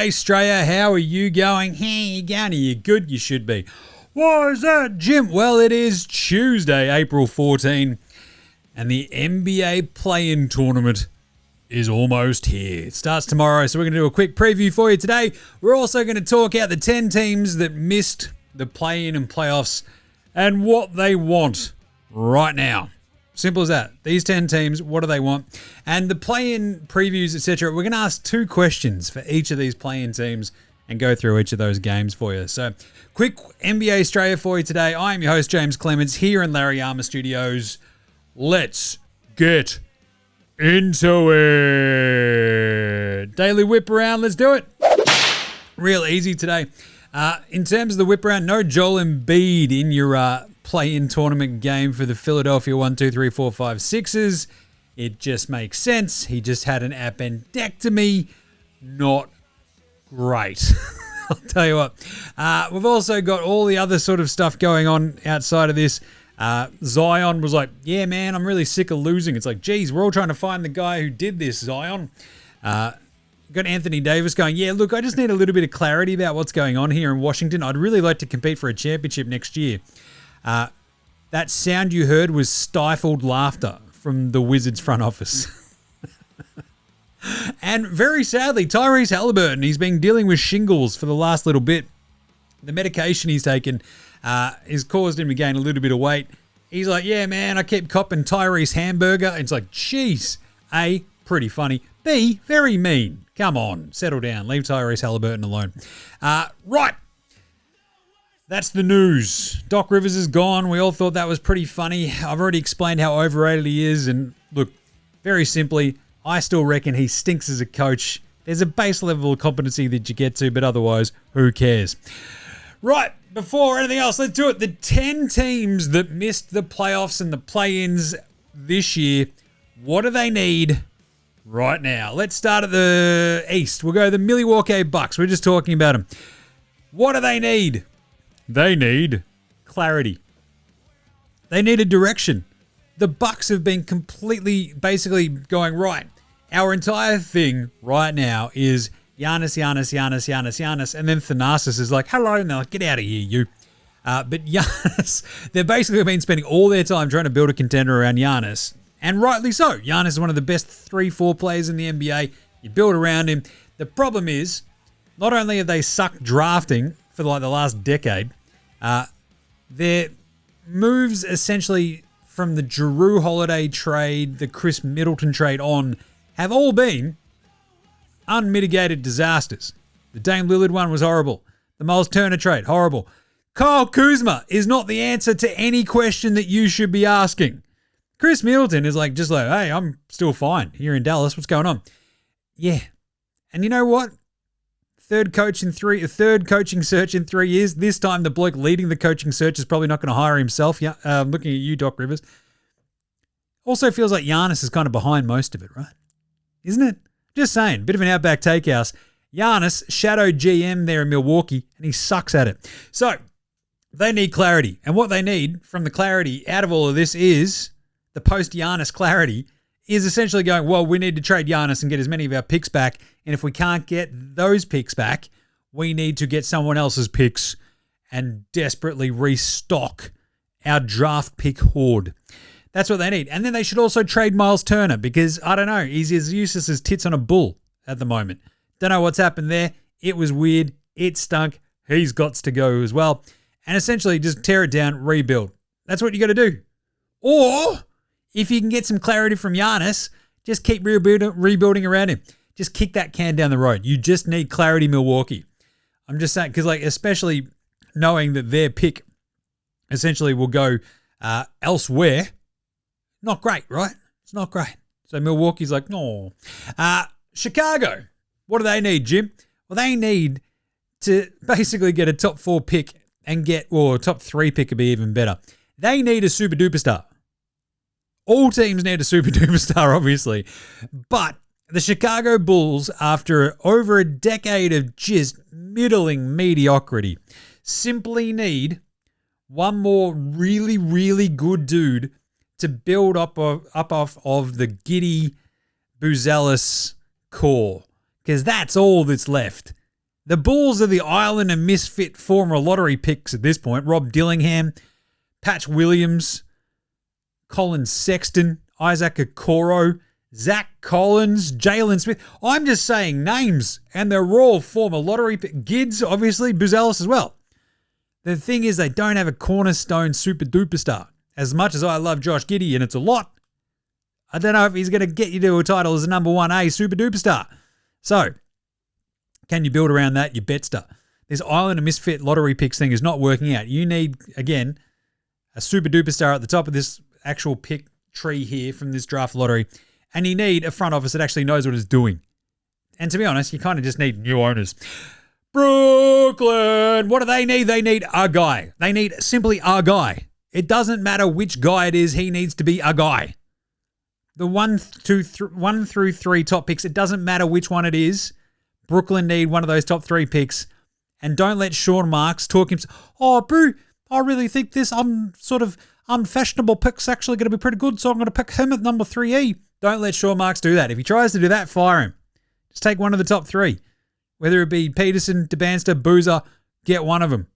NBA Straya, how are you going? Hey, you going? Are you good? You should be. Why is that, Jim? Well, it is Tuesday, April 14, and the NBA play-in tournament is almost here. It starts tomorrow, so we're going to do a quick preview for you today. We're also going to talk out the 10 teams that missed the play-in and playoffs and what they want right now. Simple as that. These 10 teams, what do they want? And the play-in previews, etc., we're going to ask 2 questions for each of these play-in teams and go through each of those games for you. So, quick NBA Straya for you today. I am your host, James Clements, here in Larry Armour Studios. Let's get into it. Daily whip around, let's do it. Real easy today. In terms of the whip around, no Joel Embiid in your play-in tournament game for the Philadelphia 1, 2, 3, 4, 5, 6ers. It just makes sense. He just had an appendectomy. Not great. I'll tell you what. We've also got all the other sort of stuff going on outside of this. Zion was like, yeah, man, I'm really sick of losing. It's like, geez, we're all trying to find the guy who did this, Zion. Got Anthony Davis going, yeah, look, I just need a little bit of clarity about what's going on here in Washington. I'd really like to compete for a championship next year. That sound you heard was stifled laughter from the Wizards front office. And very sadly, Tyrese Halliburton, he's been dealing with shingles for the last little bit. The medication he's taken has caused him to gain a little bit of weight. He's like, yeah, man, I keep copping Tyrese hamburger. And it's like, geez, A, pretty funny. B, very mean. Come on, settle down. Leave Tyrese Halliburton alone. Right. That's the news. Doc Rivers is gone. We all thought that was pretty funny. I've already explained how overrated he is. And look, very simply, I still reckon he stinks as a coach. There's a base level of competency that you get to, but otherwise, who cares? Right, before anything else, let's do it. The 10 teams that missed the playoffs and the play-ins this year, what do they need right now? Let's start at the East. We'll go the Milwaukee Bucks. We're just talking about them. What do they need? They need clarity. They need a direction. The Bucks have been completely, basically going, right, our entire thing right now is Giannis, and then Thanasis is like, hello, and they're like, get out of here, you. But Giannis, they've basically been spending all their time trying to build a contender around Giannis, and rightly so. Giannis is one of the best 3-4 players in the NBA. You build around him. The problem is, not only have they sucked drafting for like the last decade, their moves essentially from the Jrue Holiday trade, the Chris Middleton trade on, have all been unmitigated disasters. The Dame Lillard one was horrible. The Miles Turner trade, horrible. Kyle Kuzma is not the answer to any question that you should be asking. Chris Middleton is like, just like, hey, I'm still fine here in Dallas. What's going on? Yeah. And you know what? Third coaching search in 3 years. This time the bloke leading the coaching search is probably not going to hire himself. Yeah, looking at you, Doc Rivers. Also feels like Giannis is kind of behind most of it, right? Isn't it? Just saying. Bit of an Outback Takehouse. Giannis, shadow GM there in Milwaukee, and he sucks at it. So, they need clarity. And what they need from the clarity out of all of this is the post-Giannis clarity is essentially going, well, we need to trade Giannis and get as many of our picks back. And if we can't get those picks back, we need to get someone else's picks and desperately restock our draft pick hoard. That's what they need. And then they should also trade Miles Turner because, I don't know, he's as useless as tits on a bull at the moment. Don't know what's happened there. It was weird. It stunk. He's got to go as well. And essentially just tear it down, rebuild. That's what you got to do. Or if you can get some clarity from Giannis, just keep rebuilding around him. Just kick that can down the road. You just need clarity, Milwaukee. I'm just saying, because like especially knowing that their pick essentially will go elsewhere, not great, right? It's not great. So Milwaukee's like, no. Chicago, what do they need, Jim? Well, they need to basically get a top 4 pick and get, or a top 3 pick would be even better. They need a super duper star. All teams need a super duper star, obviously. But the Chicago Bulls, after over a decade of just middling mediocrity, simply need one more really, really good dude to build up off of the Giddey Buzelis core. Because that's all that's left. The Bulls are the island of misfit former lottery picks at this point. Rob Dillingham, Patch Williams, Colin Sexton, Isaac Okoro, Zach Collins, Jalen Smith. I'm just saying names, and they're all former lottery pick. Gids, obviously, Buzelis as well. The thing is, they don't have a cornerstone super duper star. As much as I love Josh Giddey, and it's a lot, I don't know if he's going to get you to a title as a number 1A super duper star. So, can you build around that? You betster. This island of misfit lottery picks thing is not working out. You need, again, a super duper star at the top of this actual pick tree here from this draft lottery. And you need a front office that actually knows what it's doing. And to be honest, you kind of just need new owners. Brooklyn, what do they need? They need a guy. They need simply a guy. It doesn't matter which guy it is. He needs to be a guy. The 1 through 3 top picks, it doesn't matter which one it is. Brooklyn need one of those top 3 picks. And don't let Sean Marks talk him. Oh, boo, I really think this unfashionable pick's actually going to be pretty good, so I'm going to pick him at number 3E. Don't let Sean Marks do that. If he tries to do that, fire him. Just take one of the top 3. Whether it be Peterson, DeBanster, Boozer, get one of them.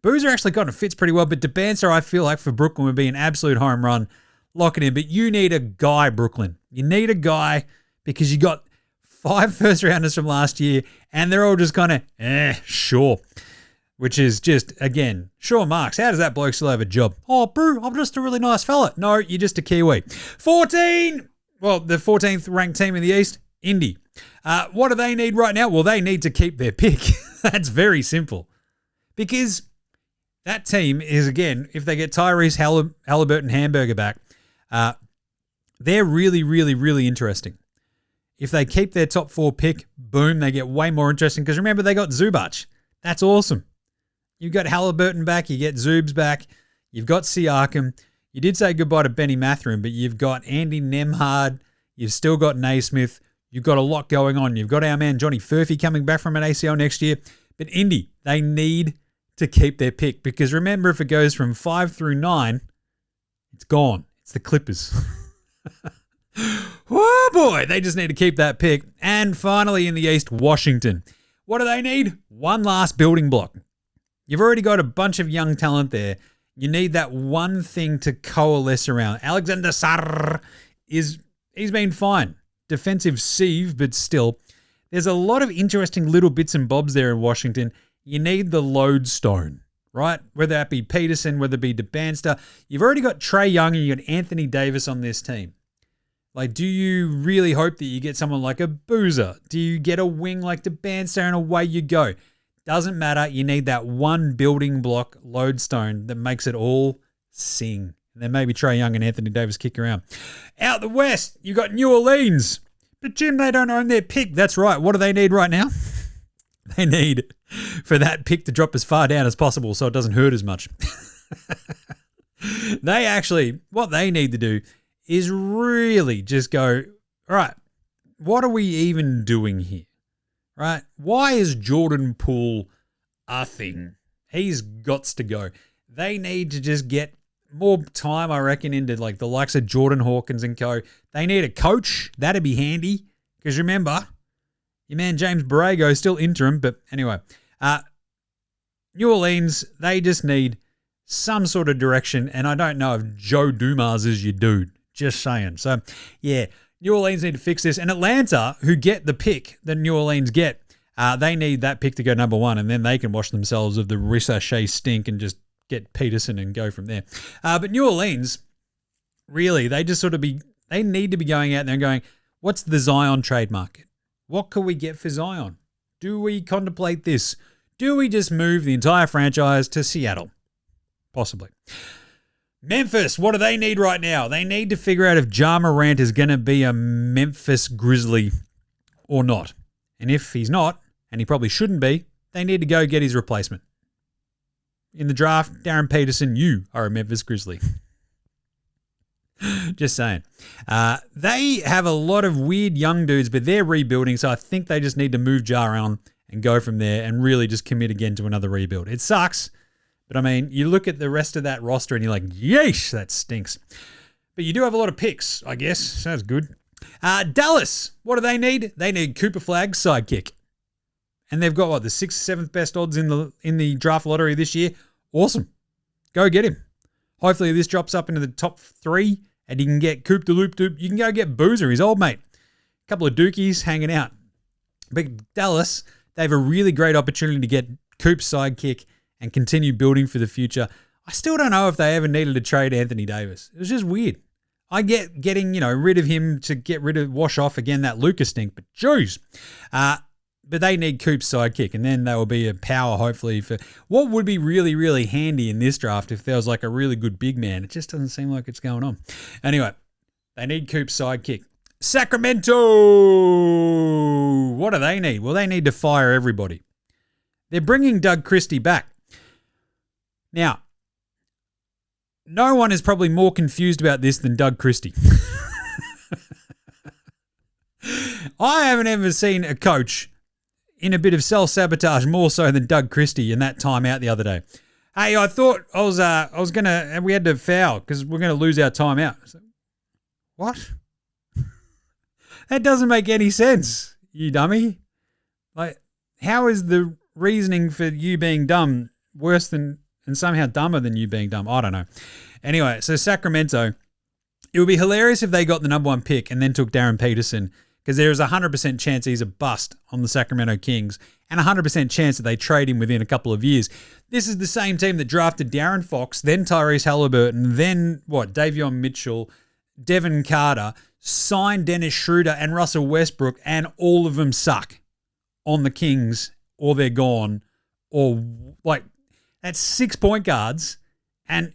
Boozer actually kind of fits pretty well, but DeBanster, I feel like for Brooklyn would be an absolute home run. Lock it in. But you need a guy, Brooklyn. You need a guy because you got 5 first-rounders from last year, and they're all just kind of, sure. Which is just, again, Sean Marks, how does that bloke still have a job? Oh, bro, I'm just a really nice fella. No, you're just a Kiwi. 14! Well, the 14th ranked team in the East, Indy. What do they need right now? Well, they need to keep their pick. That's very simple. Because that team is, again, if they get Tyrese Halliburton Hamburger back, they're really, really, really interesting. If they keep their top 4 pick, boom, they get way more interesting. Because remember, they got Zubac. That's awesome. You've got Halliburton back. You get Zubs back. You've got Siakam. You did say goodbye to Benny Mathurin, but you've got Andy Nemhard. You've still got Naismith. You've got a lot going on. You've got our man Johnny Furphy coming back from an ACL next year. But Indy, they need to keep their pick because remember, if it goes from 5 through 9, it's gone. It's the Clippers. Oh boy, they just need to keep that pick. And finally in the East, Washington. What do they need? One last building block. You've already got a bunch of young talent there. You need that one thing to coalesce around. Alexander Sarr he's been fine. Defensive sieve, but still. There's a lot of interesting little bits and bobs there in Washington. You need the lodestone, right? Whether that be Peterson, whether it be DeBanster. You've already got Trae Young and you got Anthony Davis on this team. Like, do you really hope that you get someone like a Boozer? Do you get a wing like DeBanster and away you go? Doesn't matter. You need that one building block lodestone that makes it all sing. And then maybe Trae Young and Anthony Davis kick around. Out the West, you got New Orleans. But Jim, they don't own their pick. That's right. What do they need right now? They need for that pick to drop as far down as possible so it doesn't hurt as much. What they need to do is really just go, all right, what are we even doing here? Right? Why is Jordan Poole a thing? He's got to go. They need to just get more time, I reckon, into like the likes of Jordan Hawkins and co. They need a coach. That'd be handy. Because remember, your man James Borrego is still interim. But anyway, New Orleans, they just need some sort of direction. And I don't know if Joe Dumas is your dude. Just saying. So, yeah, New Orleans need to fix this. And Atlanta, who get the pick that New Orleans get, they need that pick to go number 1. And then they can wash themselves of the Ricochet stink and just get Peterson and go from there. But New Orleans, really, they need to be going out there and going, what's the Zion trade market? What can we get for Zion? Do we contemplate this? Do we just move the entire franchise to Seattle? Possibly. Memphis, what do they need right now? They need to figure out if Ja Morant is going to be a Memphis Grizzly or not. And if he's not, and he probably shouldn't be, they need to go get his replacement. In the draft, Darren Peterson, you are a Memphis Grizzly. Just saying. They have a lot of weird young dudes, but they're rebuilding, so I think they just need to move Ja around and go from there and really just commit again to another rebuild. It sucks, but I mean, you look at the rest of that roster and you're like, yeesh, that stinks. But you do have a lot of picks, I guess. Sounds good. Dallas, what do they need? They need Cooper Flagg's sidekick. and they've got the 6th, 7th best odds in the draft lottery this year. Awesome. Go get him. Hopefully this drops up into the top 3 and you can get Coop de Loop Doop. You can go get Boozer, his old mate. A couple of dookies hanging out. But Dallas, they have a really great opportunity to get Coop's sidekick and continue building for the future. I still don't know if they ever needed to trade Anthony Davis. It was just weird. I get getting, rid of him to wash off again that Lucas stink, but jeez. But they need Coop's sidekick, and then they will be a power, hopefully, for what would be really, really handy in this draft if there was a really good big man. It just doesn't seem like it's going on. Anyway, they need Coop's sidekick. Sacramento! What do they need? Well, they need to fire everybody. They're bringing Doug Christie back. Now, no one is probably more confused about this than Doug Christie. I haven't ever seen a coach in a bit of self-sabotage more so than Doug Christie in that timeout the other day. Hey, I thought I was going to, and we had to foul because we're going to lose our timeout. What? That doesn't make any sense, you dummy. How is the reasoning for you being dumb worse than, and somehow dumber than you being dumb? I don't know. Anyway, so Sacramento, it would be hilarious if they got the number 1 pick and then took Darren Peterson, because there is a 100% chance he's a bust on the Sacramento Kings and a 100% chance that they trade him within a couple of years. This is the same team that drafted Darren Fox, then Tyrese Halliburton, then Davion Mitchell, Devin Carter, signed Dennis Schroeder and Russell Westbrook, and all of them suck on the Kings, or they're gone, or that's 6 point guards. And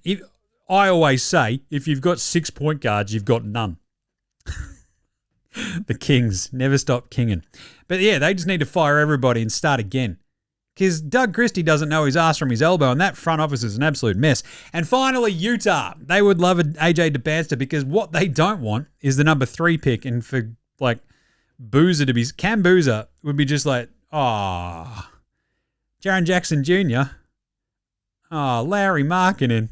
I always say, if you've got 6 point guards, you've got none. The Kings never stop kinging. But yeah, they just need to fire everybody and start again. Because Doug Christie doesn't know his ass from his elbow, and that front office is an absolute mess. And finally, Utah. They would love an AJ DeBanster, because what they don't want is the number 3 pick, and for Boozer to be... Cam Boozer would be just Jaren Jackson Jr. Larry Markkinen.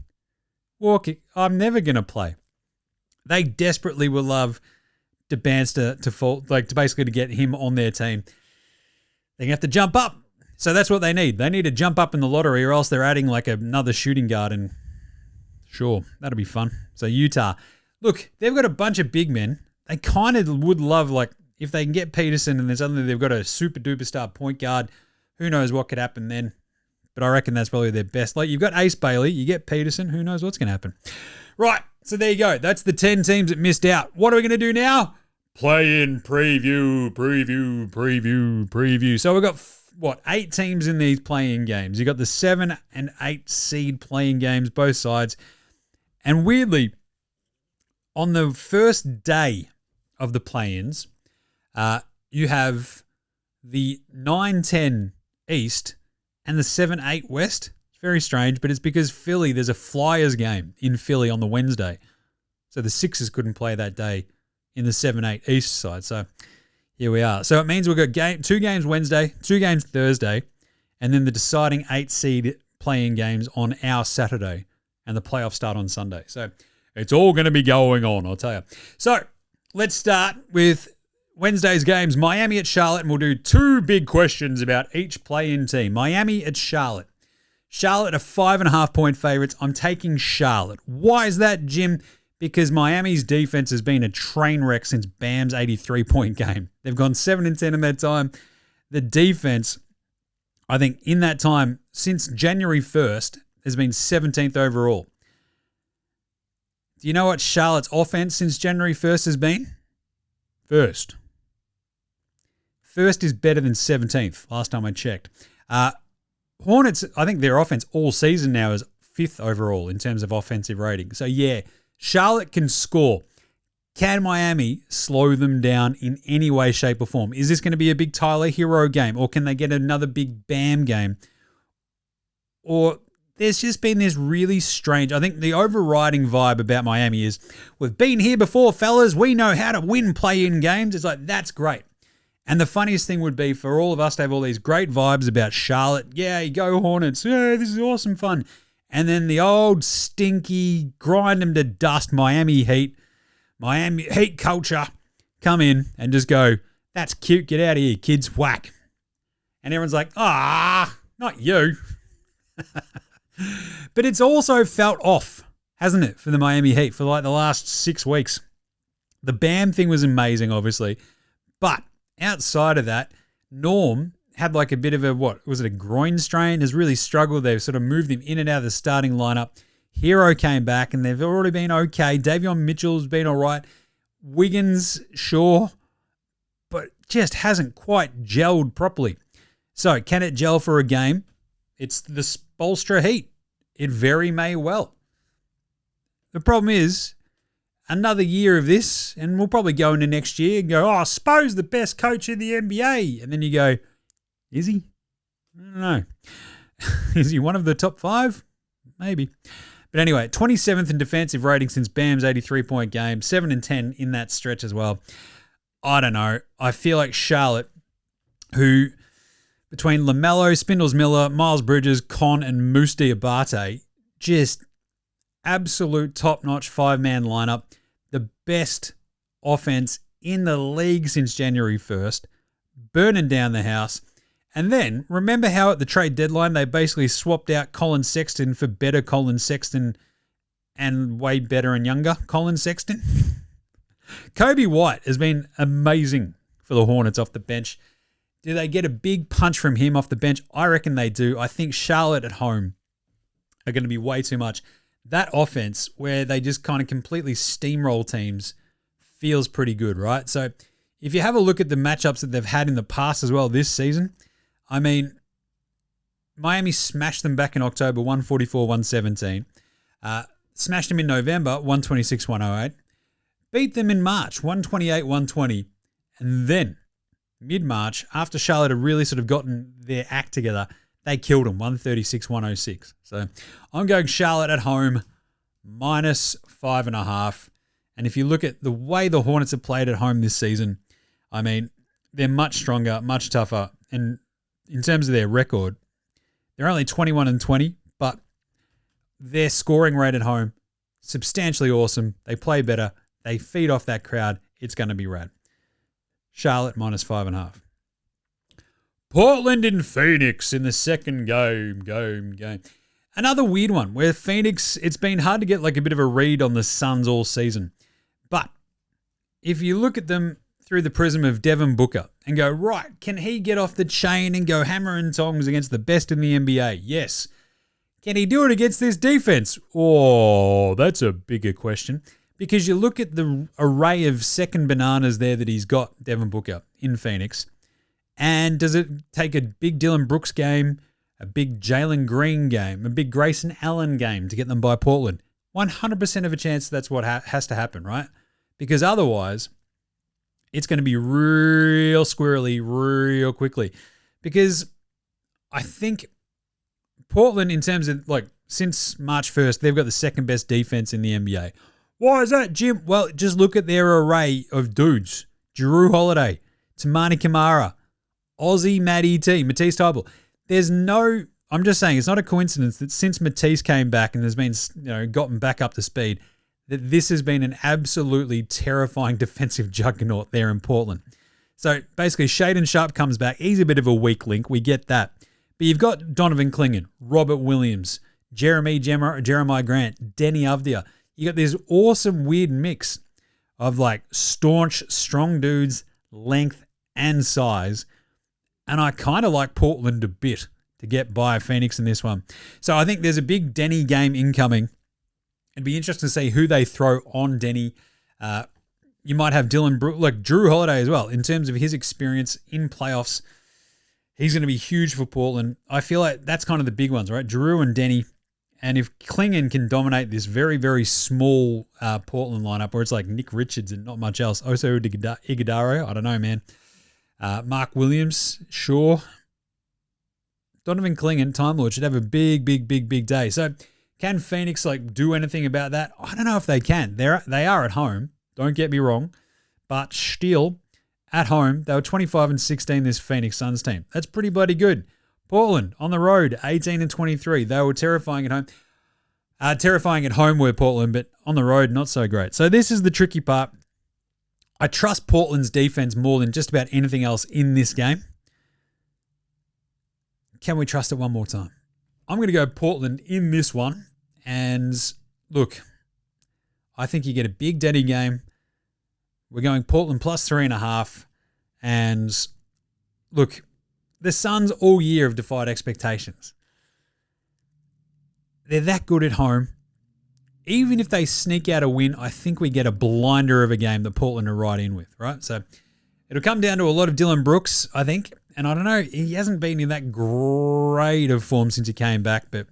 Walker, I'm never going to play. They desperately will love DeBanster to fall, to basically to get him on their team. They're going to have to jump up. So that's what they need. They need to jump up in the lottery, or else they're adding another shooting guard, and sure, that'll be fun. So Utah, look, they've got a bunch of big men. They kind of would love, if they can get Peterson and then suddenly they've got a super duper star point guard, who knows what could happen then. But I reckon that's probably their best. You've got Ace Bailey, you get Peterson, who knows what's going to happen. Right, so there you go. That's the 10 teams that missed out. What are we going to do now? Play-in preview. So we've got 8 teams in these play-in games. You got the 7 and 8 seed play-in games, both sides. And weirdly, on the first day of the play-ins, you have the 9-10 East and the 7-8 West. It's very strange, but it's because Philly, there's a Flyers game in Philly on the Wednesday. So the Sixers couldn't play that day in the 7-8 East side. So here we are. So it means we've got 2 games Wednesday, 2 games Thursday, and then the deciding 8 seed playing games on our Saturday, and the playoffs start on Sunday. So it's all going to be going on, I'll tell you. So let's start with Wednesday's games. Miami at Charlotte, and we'll do 2 big questions about each play-in team. Miami at Charlotte. Charlotte are 5.5 point favorites. I'm taking Charlotte. Why is that, Jim? Because Miami's defense has been a train wreck since Bam's 83-point game. They've gone 7-10 in that time. The defense, I think, in that time, since January 1st, has been 17th overall. Do you know what Charlotte's offense since January 1st has been? First. First is better than 17th, last time I checked. Hornets, I think their offense all season now is 5th overall in terms of offensive rating. So, yeah, Charlotte can score. Can Miami slow them down in any way, shape, or form? Is this going to be a big Tyler Hero game, or can they get another big Bam game? Or there's just been this really strange... I think the overriding vibe about Miami is, we've been here before, fellas. We know how to win play-in games. It's that's great. And the funniest thing would be for all of us to have all these great vibes about Charlotte. Yeah, you go Hornets. Yeah, this is awesome fun. And then the old stinky, grind them to dust Miami Heat culture come in and just go, that's cute, get out of here, kids, whack. And everyone's like, not you. But it's also felt off, hasn't it, for the Miami Heat for like the last 6 weeks. The Bam thing was amazing, obviously. But outside of that, Norm had like a bit of a groin strain, has really struggled. They've sort of moved him in and out of the starting lineup. Hero came back and they've already been okay. Davion Mitchell's been all right. Wiggins, sure, but just hasn't quite gelled properly. So can it gel for a game? It's the Spoelstra Heat. It very may well. The problem is, another year of this, and we'll probably go into next year and go, Spo's the best coach in the NBA. And then you go, is he? I don't know. Is he one of the top 5? Maybe. But anyway, 27th in defensive rating since Bam's 83-point game, 7-10 in that stretch as well. I don't know. I feel like Charlotte, who between LaMelo, Spindles Miller, Miles Bridges, Con, and Moose Diabate, just absolute top-notch 5-man lineup. The best offense in the league since January 1st, burning down the house. And then, remember how at the trade deadline they basically swapped out Colin Sexton for better Colin Sexton and way better and younger Colin Sexton? Kobe White has been amazing for the Hornets off the bench. Do they get a big punch from him off the bench? I reckon they do. I think Charlotte at home are going to be way too much. That offense, where they just kind of completely steamroll teams, feels pretty good, right? So if you have a look at the matchups that they've had in the past as well this season, I mean, Miami smashed them back in October, 144-117. Smashed them in November, 126-108. Beat them in March, 128-120. And then, mid-March, after Charlotte had really sort of gotten their act together, they killed them, 136-106. So I'm going Charlotte at home, -5.5. And if you look at the way the Hornets have played at home this season, I mean, they're much stronger, much tougher. And in terms of their record, they're only 21-20, but their scoring rate at home, substantially awesome. They play better. They feed off that crowd. It's going to be rad. Charlotte -5.5. Portland and Phoenix in the second game. Another weird one where Phoenix, it's been hard to get like a bit of a read on the Suns all season. But if you look at them through the prism of Devin Booker and go, right, can he get off the chain and go hammer and tongs against the best in the NBA? Yes. Can he do it against this defense? Oh, that's a bigger question. Because you look at the array of second bananas there that he's got, Devin Booker, in Phoenix, and does it take a big Dylan Brooks game, a big Jalen Green game, a big Grayson Allen game to get them by Portland? 100% of a chance that's what has to happen, right? Because otherwise, it's going to be real squirrely real quickly. Because I think Portland, in terms of, like, since March 1st, they've got the second best defense in the NBA. Why is that, Jim? Well, just look at their array of dudes. Jrue Holiday, Tamani Kamara, Aussie Matty T, Matisse Thybulle. I'm just saying, it's not a coincidence that since Matisse came back and has been, gotten back up to speed, that this has been an absolutely terrifying defensive juggernaut there in Portland. So basically, Shaedon Sharpe comes back. He's a bit of a weak link. We get that. But you've got Donovan Clingan, Robert Williams, Jeremiah Grant, Denny Avdia. You got this awesome weird mix of like staunch, strong dudes, length and size. And I kind of like Portland a bit to get by Phoenix in this one. So I think there's a big Denny game incoming. It'd be interesting to see who they throw on Denny. You might have Dylan Brooks, like Jrue Holiday as well. In terms of his experience in playoffs, he's going to be huge for Portland. I feel like that's kind of the big ones, right? Jrue and Denny. And if Clingan can dominate this very, very small Portland lineup where it's like Nick Richards and not much else, Oso Iguodaro, I don't know, man. Mark Williams, sure. Donovan Clingan, Time Lord, should have a big day. So can Phoenix like do anything about that? I don't know if they can. They are at home. Don't get me wrong. But still, at home, they were 25-16 this Phoenix Suns team. That's pretty bloody good. Portland on the road, 18-23. They were terrifying at home. Terrifying at home were Portland, but on the road, not so great. So this is the tricky part. I trust Portland's defense more than just about anything else in this game. can we trust it one more time? I'm going to go Portland in this one. And look, I think you get a big Denny game. We're going Portland plus 3.5. And look, the Suns all year have defied expectations. They're that good at home. Even if they sneak out a win, I think we get a blinder of a game that Portland are right in with, right? So it'll come down to a lot of Dylan Brooks, I think. And I don't know, he hasn't been in that great of form since he came back, but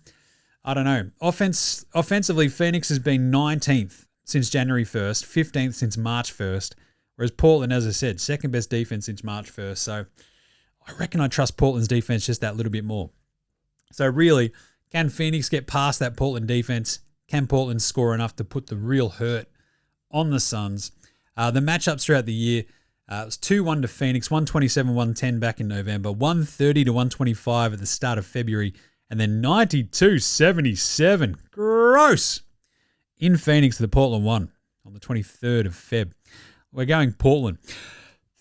I don't know. Offensively, Phoenix has been 19th since January 1st, 15th since March 1st, whereas Portland, as I said, second best defense since March 1st. So I reckon I trust Portland's defense just that little bit more. So really, can Phoenix get past that Portland defense? Can Portland score enough to put the real hurt on the Suns? The matchups throughout the year, it was 2-1 to Phoenix, 127-110 back in November, 130-125 at the start of February, and then 92-77. Gross! In Phoenix, the Portland won on the 23rd of Feb. We're going Portland.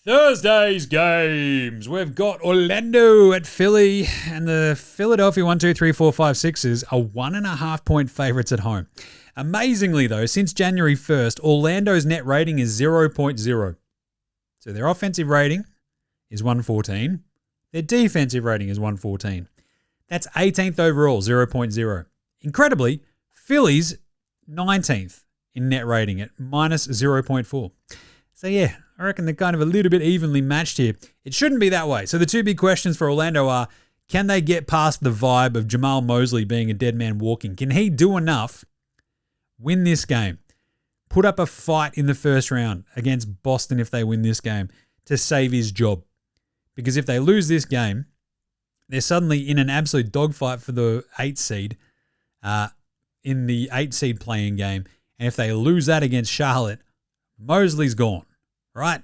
Thursday's games. We've got Orlando at Philly, and the Philadelphia 1, 2, 3, 4, 5, 6s are 1.5 point favorites at home. Amazingly, though, since January 1st, Orlando's net rating is 0.0. So their offensive rating is 114. Their defensive rating is 114. That's 18th overall, 0.0. Incredibly, Philly's 19th in net rating at minus 0.4. So yeah, I reckon they're kind of a little bit evenly matched here. It shouldn't be that way. So the two big questions for Orlando are, can they get past the vibe of Jamal Mosley being a dead man walking? Can he do enough, win this game, put up a fight in the first round against Boston if they win this game to save his job? Because if they lose this game, they're suddenly in an absolute dogfight for the 8 seed in the 8 seed playing game. And if they lose that against Charlotte, Mosley's gone, right?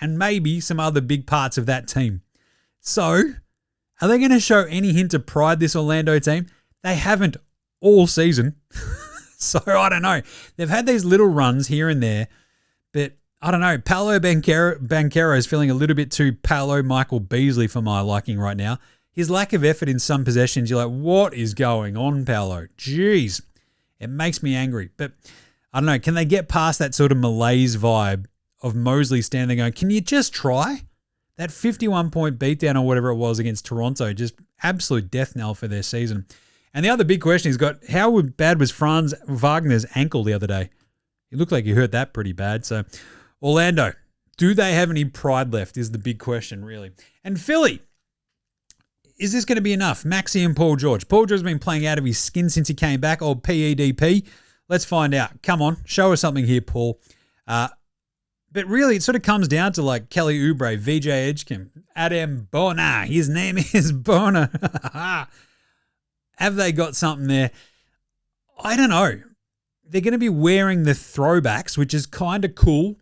And maybe some other big parts of that team. So, are they going to show any hint of pride, this Orlando team? They haven't all season. So, I don't know. They've had these little runs here and there, but I don't know. Paolo Banchero is feeling a little bit too Paolo Michael Beasley for my liking right now. His lack of effort in some possessions, you're like, what is going on, Paolo? Jeez. It makes me angry. But I don't know. Can they get past that sort of malaise vibe of Mosley standing there going, can you just try? That 51-point beatdown or whatever it was against Toronto, just absolute death knell for their season. And the other big question he's got, how bad was Franz Wagner's ankle the other day? It looked like he hurt that pretty bad. So Orlando, do they have any pride left is the big question, really. And Philly, is this going to be enough? Maxey and Paul George. Paul George has been playing out of his skin since he came back, old PEDP. Let's find out. Come on, show us something here, Paul. But really, it sort of comes down to like Kelly Oubre, VJ Edgecombe, Adam Bonner. His name is Bonner. Have they got something there? I don't know. They're going to be wearing the throwbacks, which is kind of cool.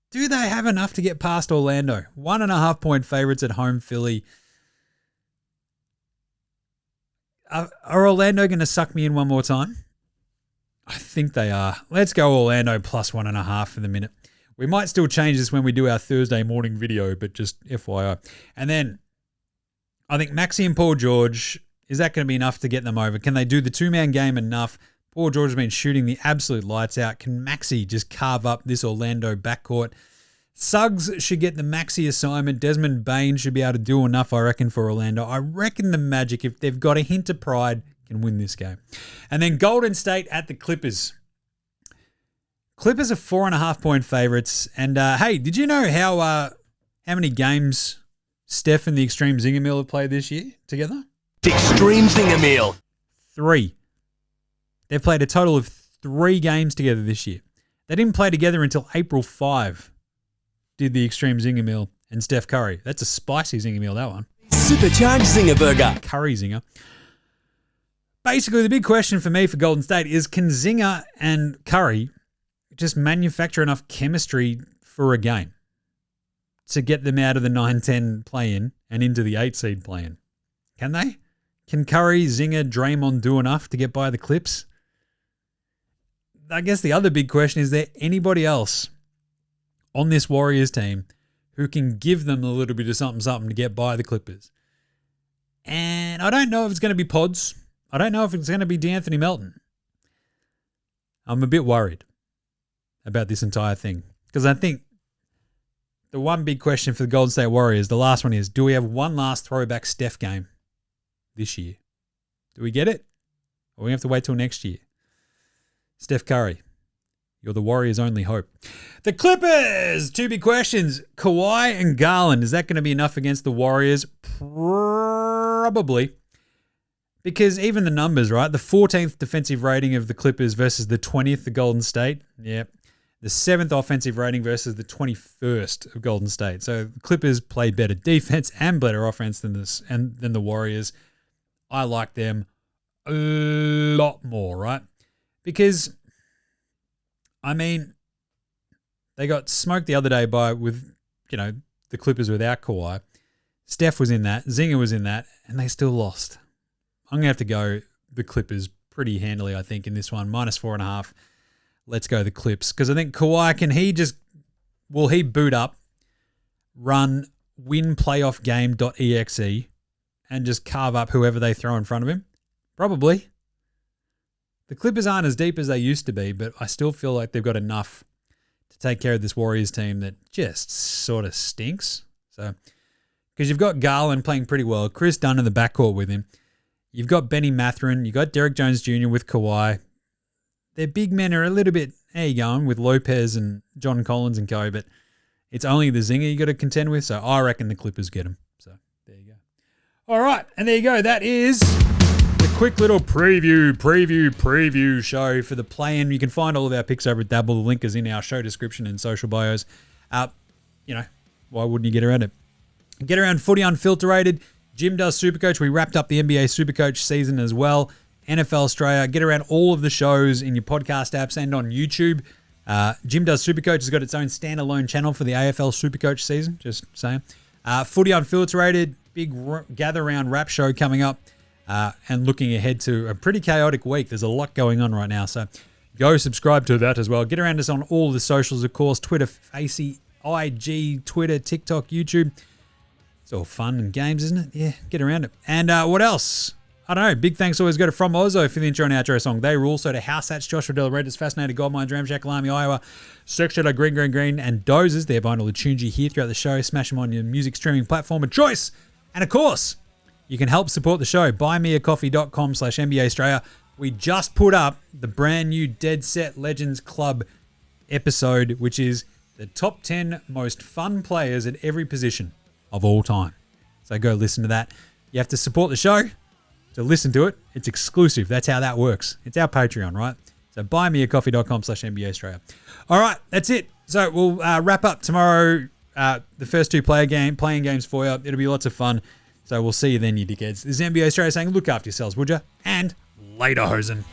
Do they have enough to get past Orlando? 1.5 point favorites at home, Philly. Are Orlando going to suck me in one more time? I think they are. Let's go Orlando plus 1.5 for the minute. We might still change this when we do our Thursday morning video, but just FYI. And then I think Maxey and Paul George, is that going to be enough to get them over? Can they do the two-man game enough? Paul George has been shooting the absolute lights out. Can Maxey just carve up this Orlando backcourt? Suggs should get the Maxey assignment. Desmond Bain should be able to do enough, I reckon, for Orlando. I reckon the Magic, if they've got a hint of pride, can win this game. And then Golden State at the Clippers. Clippers are 4.5 point favorites. And hey, did you know how many games Steph and the Extreme Zinger Mill have played this year together? Extreme Zinger Mill. 3. They've played a total of 3 games together this year. They didn't play together until April 5. Did the Extreme Zinger Mill and Steph Curry. That's a spicy Zinger Mill, that one. Supercharged Zinger Burger. Curry Zinger. Basically, the big question for me for Golden State is, can Zinger and Curry just manufacture enough chemistry for a game to get them out of the 9-10 play-in and into the 8 seed play-in? Can they? Can Curry, Zinger, Draymond do enough to get by the Clips? I guess the other big question is there anybody else on this Warriors team who can give them a little bit of something to get by the Clippers? And I don't know if it's going to be Pods. I don't know if it's going to be D'Anthony Melton. I'm a bit worried about this entire thing because I think the one big question for the Golden State Warriors, the last one is, do we have one last throwback Steph game this year? Do we get it? Or we have to wait till next year? Steph Curry, you're the Warriors' only hope. The Clippers, two big questions. Kawhi and Garland, is that going to be enough against the Warriors? Probably. Because even the numbers, right? The 14th defensive rating of the Clippers versus the 20th, the Golden State. Yep. The 7th offensive rating versus the 21st of Golden State. So the Clippers play better defense and better offense than the Warriors. I like them a lot more, right? Because, I mean, they got smoked the other day with the Clippers without Kawhi. Steph was in that. Zinger was in that. And they still lost. I'm going to have to go the Clippers pretty handily, I think, in this one. -4.5. Let's go the Clips. Because I think Kawhi, will he boot up, run winplayoffgame.exe, and just carve up whoever they throw in front of him? Probably. The Clippers aren't as deep as they used to be, but I still feel like they've got enough to take care of this Warriors team that just sort of stinks. So, because you've got Garland playing pretty well, Chris Dunn in the backcourt with him. You've got Benny Mathurin. You've got Derek Jones Jr. with Kawhi. Their big men are a little bit, how you going, with Lopez and John Collins and co, but it's only the Zinger you got to contend with, so I reckon the Clippers get them. So, there you go. All right, and there you go. That is the quick little preview show for the play-in. You can find all of our picks over at Dabble. The link is in our show description and social bios. Why wouldn't you get around it? Get around Footy Unfiltered. Jim does Supercoach. We wrapped up the NBA Supercoach season as well. NFL Straya. Get around all of the shows in your podcast apps and on YouTube. Jim does Supercoach has got its own standalone channel for the AFL Supercoach season. Just saying. Footy Unfiltered. Big gather round rap show coming up. And looking ahead to a pretty chaotic week. There's a lot going on right now. So go subscribe to that as well. Get around us on all the socials, of course. Twitter, Facey, IG, Twitter, TikTok, YouTube. It's all fun and games, isn't it? Yeah, get around it. And what else? I don't know. Big thanks always go to From Ozo for the intro and outro song. They rule. So to House Hats, Joshua Del Redis, Fascinated Goldmine, Dramshack, Lamy, Iowa, Cirque Shadow, Green, and Dozers. They're buying all the tunes you hear throughout the show. Smash them on your music streaming platform of choice. And of course, you can help support the show. Buymeacoffee.com/NBA Straya. We just put up the brand new Dead Set Legends Club episode, which is the top 10 most fun players at every position of all time. So go listen to that. You have to support the show to listen to it. It's exclusive. That's how that works. It's our Patreon, right? So buymeacoffee.com/NBA Straya. All right, that's it. So we'll wrap up tomorrow. The first two playing games for you. It'll be lots of fun. So we'll see you then, you dickheads. This is NBA Straya saying, look after yourselves, would you? And later, hosen.